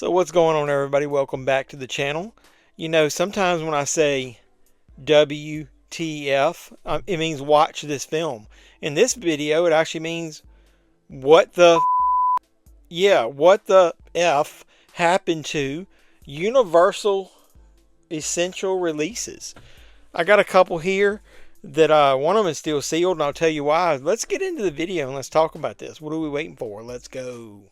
So what's going on, everybody? Welcome back to the channel. You know, sometimes when I say WTF, it means watch this film. In this video, it actually means what the F happened to Universal Essential releases. I got a couple here that one of them is still sealed, and I'll tell you why. Let's get into the video and let's talk about this. What are we waiting for? Let's go.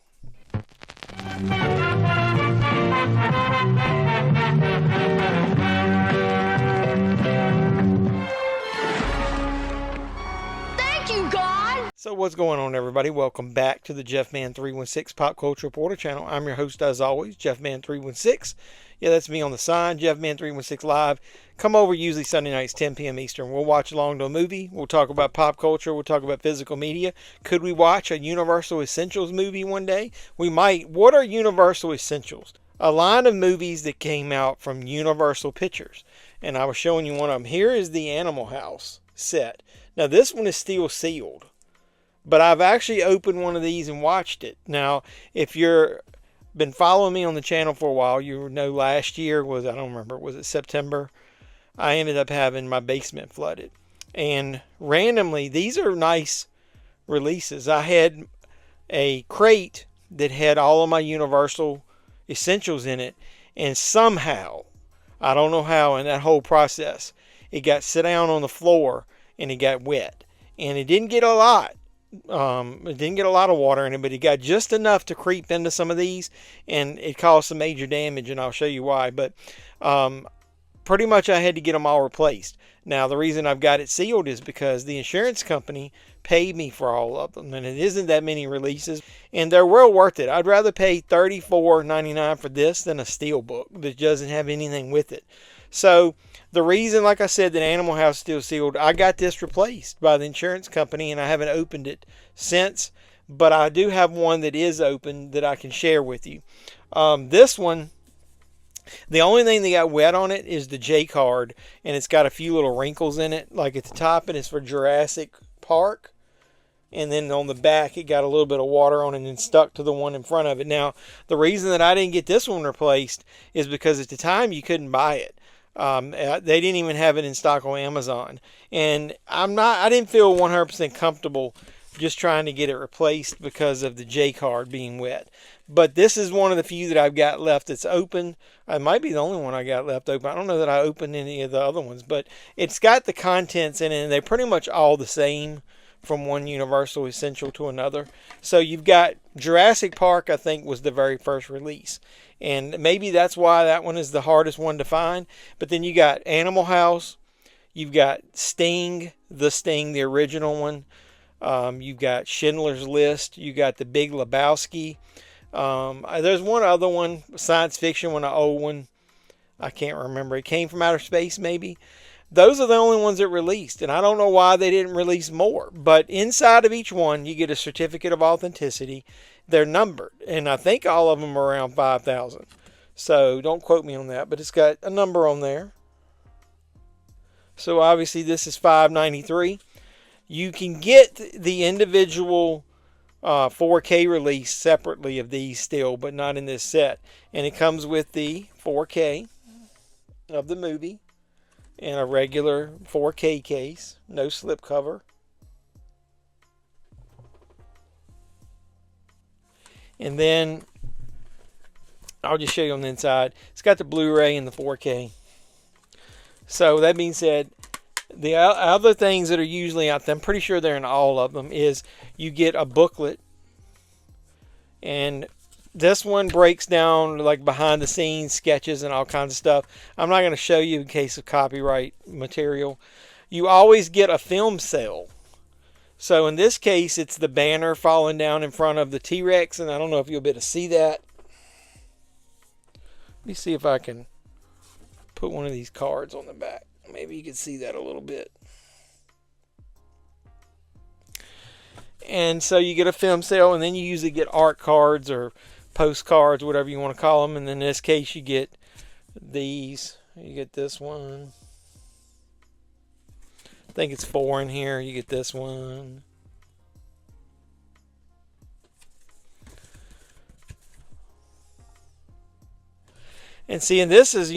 Thank you, God! So what's going on, everybody? Welcome back to the JeffMan316 Pop Culture Reporter channel. I'm your host, as always, JeffMan316. Yeah, that's me on the sign, JeffMan316 Live. Come over usually Sunday nights, 10 p.m. Eastern. We'll watch along to a movie. We'll talk about pop culture. We'll talk about physical media. Could we watch a Universal Essentials movie one day? We might. What are Universal Essentials? A line of movies that came out from Universal Pictures. And I was showing you one of them. Here is the Animal House set. Now, this one is still sealed. But I've actually opened one of these and watched it. Now, if you're been following me on the channel for a while, you know last year was, I don't remember, was it September? I ended up having my basement flooded. And randomly, these are nice releases. I had a crate that had all of my Universal Essentials in it. And somehow, I don't know how, in that whole process, it got sit down on the floor and it got wet. And it didn't get a lot. It didn't get a lot of water in it, but it got just enough to creep into some of these, and it caused some major damage, and I'll show you why. But pretty much I had to get them all replaced. Now, the reason I've got it sealed is because the insurance company paid me for all of them, and it isn't that many releases, and they're well worth it. I'd rather pay $34.99 for this than a steel book that doesn't have anything with it. So the reason, like I said, that Animal House is still sealed, I got this replaced by the insurance company, and I haven't opened it since. But I do have one that is open that I can share with you. This one, the only thing that got wet on it is the J card, and it's got a few little wrinkles in it. Like at the top, and it's for Jurassic Park. And then on the back, it got a little bit of water on it and stuck to the one in front of it. Now, the reason that I didn't get this one replaced is because at the time, you couldn't buy it. They didn't even have it in stock on Amazon, and I didn't feel 100% comfortable just trying to get it replaced because of the J card being wet. But this is one of the few that I've got left that's open. It might be the only one I got left open. I don't know that I opened any of the other ones, but it's got the contents in it, and they're pretty much all the same from one Universal Essential to another. So you've got Jurassic Park, I think, was the very first release. And maybe that's why that one is the hardest one to find. But then you got Animal House. You've got Sting, the original one. You've got Schindler's List. You got The Big Lebowski. There's one other one, science fiction one, an old one. I can't remember. It came from outer space, maybe. Those are the only ones that released, and I don't know why they didn't release more. But inside of each one, you get a certificate of authenticity. They're numbered, and I think all of them are around 5,000. So don't quote me on that, but it's got a number on there. So obviously this is 593. You can get the individual 4K release separately of these still, but not in this set. And it comes with the 4K of the movie. And a regular 4K case, no slipcover. And then I'll just show you on the inside. It's got the Blu-ray and the 4K. So that being said, the other things that are usually out there, I'm pretty sure they're in all of them, is you get a booklet. And this one breaks down like behind the scenes sketches and all kinds of stuff. I'm not going to show you in case of copyright material. You always get a film sale. So in this case, it's the banner falling down in front of the T-Rex, and I don't know if you'll be able to see that. Let me see if I can put one of these cards on the back. Maybe you can see that a little bit. And so you get a film sale, and then you usually get art cards or postcards, whatever you want to call them. And in this case, you get these. You get this one. I think it's 4 in here. You get this one. And see, and this is,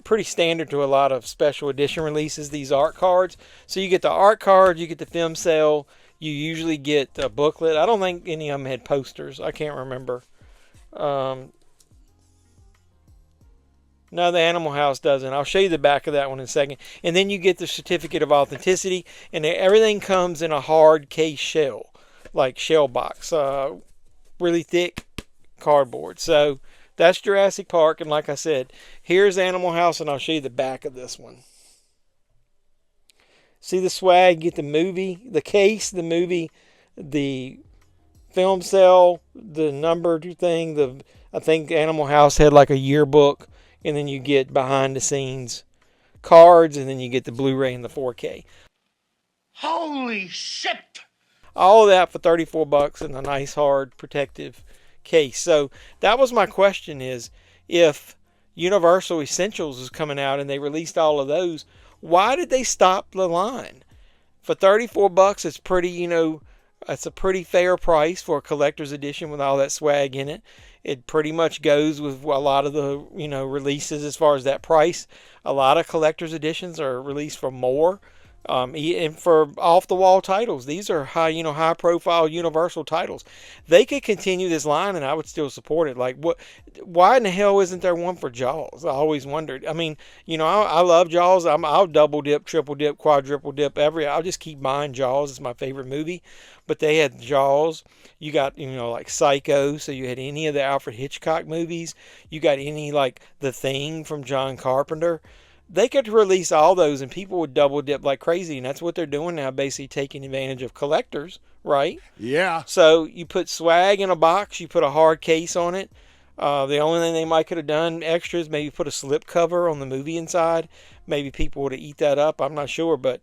pretty standard to a lot of special edition releases, these art cards. So you get the art card, you get the film sale, you usually get a booklet. I don't think any of them had posters. I can't remember. No, the Animal House doesn't. I'll show you the back of that one in a second. And then you get the certificate of authenticity, and everything comes in a hard case shell, like shell box, really thick cardboard. So that's Jurassic Park, and like I said, here's Animal House, and I'll show you the back of this one. See the swag, get the movie, the case, the movie, the film cell, the numbered thing. I think Animal House had like a yearbook, and then you get behind the scenes cards, and then you get the Blu-ray and the 4K. Holy shit! All of that for $34 in a nice hard protective case. So that was my question, is if Universal Essentials is coming out and they released all of those, why did they stop the line? For $34, it's pretty, it's a pretty fair price for a collector's edition with all that swag in it. It pretty much goes with a lot of the, releases as far as that price. A lot of collector's editions are released for more. And for off-the-wall titles, these are high-profile Universal titles. They could continue this line, and I would still support it. Like, why in the hell isn't there one for Jaws? I always wondered. I mean, I love Jaws. I'll double dip, triple dip, quadruple dip. I'll just keep buying Jaws. It's my favorite movie. But they had Jaws. You got, like Psycho. So you had any of the Alfred Hitchcock movies. You got any, like The Thing from John Carpenter. They could release all those and people would double dip like crazy. And that's what they're doing now, basically taking advantage of collectors, right? Yeah. So you put swag in a box, you put a hard case on it. The only thing they might could have done extra is maybe put a slip cover on the movie inside. Maybe people would have eat that up. I'm not sure, but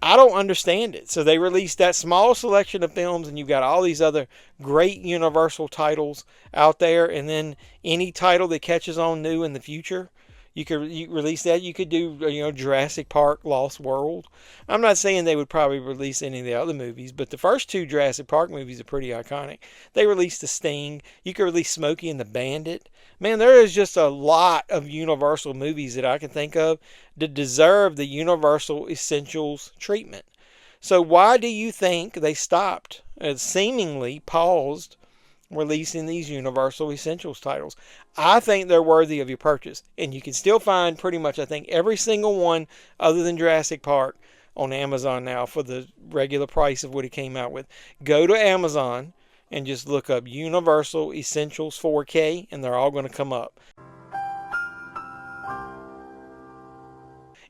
I don't understand it. So they released that small selection of films, and you've got all these other great Universal titles out there. And then any title that catches on new in the future, you release that. You could do, Jurassic Park, Lost World. I'm not saying they would probably release any of the other movies, but the first two Jurassic Park movies are pretty iconic. They released The Sting. You could release Smokey and the Bandit. Man, there is just a lot of Universal movies that I can think of that deserve the Universal Essentials treatment. So why do you think they stopped, seemingly paused, releasing these Universal Essentials titles? I think they're worthy of your purchase, and you can still find pretty much, I think, every single one other than Jurassic Park on Amazon now for the regular price of what it came out with. Go to Amazon and just look up Universal Essentials 4K, and they're all going to come up.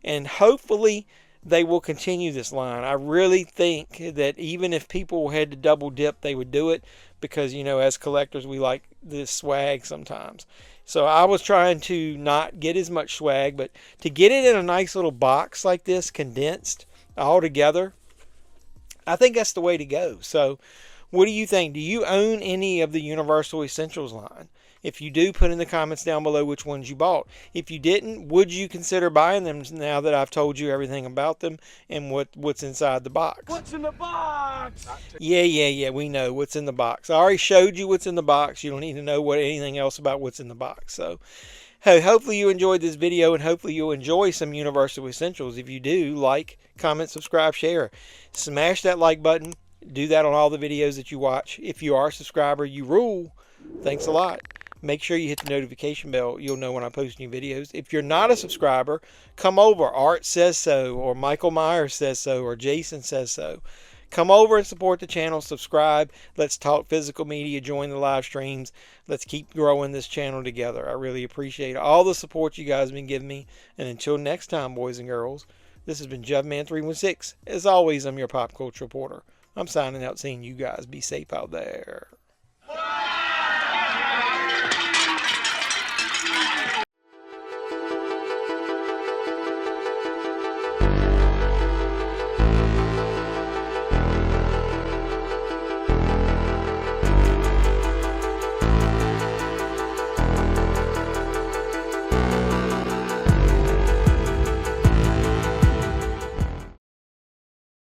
And hopefully they will continue this line. I really think that even if people had to double dip, they would do it because, as collectors, we like this swag sometimes. So I was trying to not get as much swag, but to get it in a nice little box like this, condensed all together, I think that's the way to go. So what do you think? Do you own any of the Universal Essentials line? If you do, put in the comments down below which ones you bought. If you didn't, would you consider buying them now that I've told you everything about them and what's inside the box? What's in the box? Yeah, we know what's in the box. I already showed you what's in the box. You don't need to know anything else about what's in the box. So, hey, hopefully you enjoyed this video, and hopefully you'll enjoy some Universal Essentials. If you do, like, comment, subscribe, share. Smash that like button. Do that on all the videos that you watch. If you are a subscriber, you rule. Thanks a lot. Make sure you hit the notification bell. You'll know when I post new videos. If you're not a subscriber, come over. Art says so, or Michael Myers says so, or Jason says so. Come over and support the channel. Subscribe. Let's talk physical media. Join the live streams. Let's keep growing this channel together. I really appreciate all the support you guys have been giving me. And until next time, boys and girls, this has been JeffMan316. As always, I'm your pop culture reporter. I'm signing out, saying you guys be safe out there.